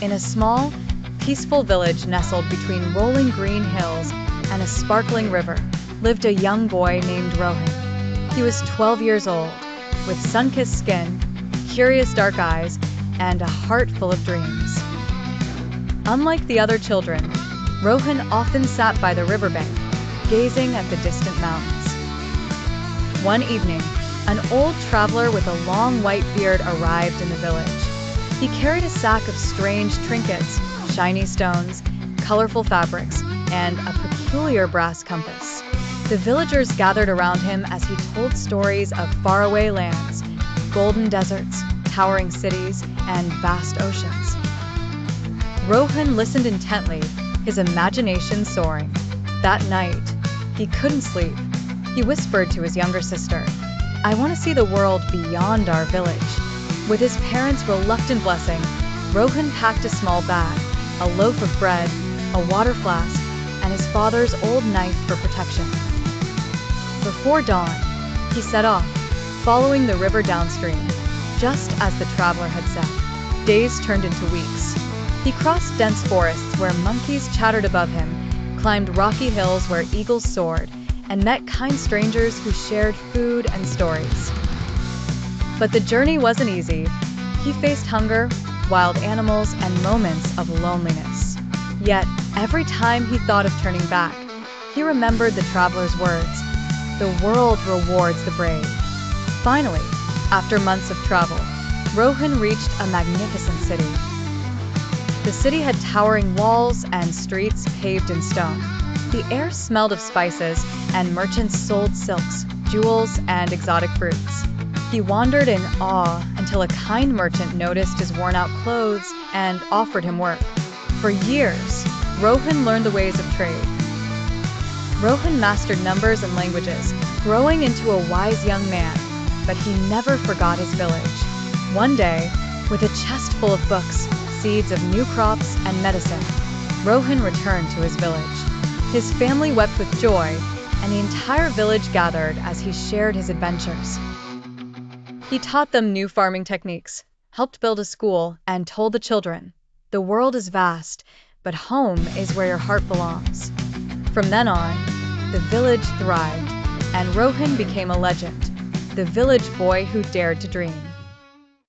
In a small, peaceful village nestled between rolling green hills and a sparkling river, lived a young boy named Rohan. He was 12 years old, with sun-kissed skin, curious dark eyes, and a heart full of dreams. Unlike the other children, Rohan often sat by the riverbank, gazing at the distant mountains. One evening, an old traveler with a long white beard arrived in the village. He carried a sack of strange trinkets, shiny stones, colorful fabrics, and a peculiar brass compass. The villagers gathered around him as he told stories of faraway lands, golden deserts, towering cities, and vast oceans. Rohan listened intently, his imagination soaring. That night, he couldn't sleep. He whispered to his younger sister, "I want to see the world beyond our village." With his parents' reluctant blessing, Rohan packed a small bag, a loaf of bread, a water flask, and his father's old knife for protection. Before dawn, he set off, following the river downstream, just as the traveler had said. Days turned into weeks. He crossed dense forests where monkeys chattered above him, climbed rocky hills where eagles soared, and met kind strangers who shared food and stories. But the journey wasn't easy. He faced hunger, wild animals, and moments of loneliness. Yet, every time he thought of turning back, he remembered the traveler's words, "The world rewards the brave." Finally, after months of travel, Rohan reached a magnificent city. The city had towering walls and streets paved in stone. The air smelled of spices, and merchants sold silks, jewels, and exotic fruits. He wandered in awe until a kind merchant noticed his worn-out clothes and offered him work. For years, Rohan learned the ways of trade. Rohan mastered numbers and languages, growing into a wise young man, but he never forgot his village. One day, with a chest full of books, seeds of new crops, and medicine, Rohan returned to his village. His family wept with joy, and the entire village gathered as he shared his adventures. He taught them new farming techniques, helped build a school, and told the children, "The world is vast, but home is where your heart belongs." From then on, the village thrived, and Rohan became a legend, the village boy who dared to dream.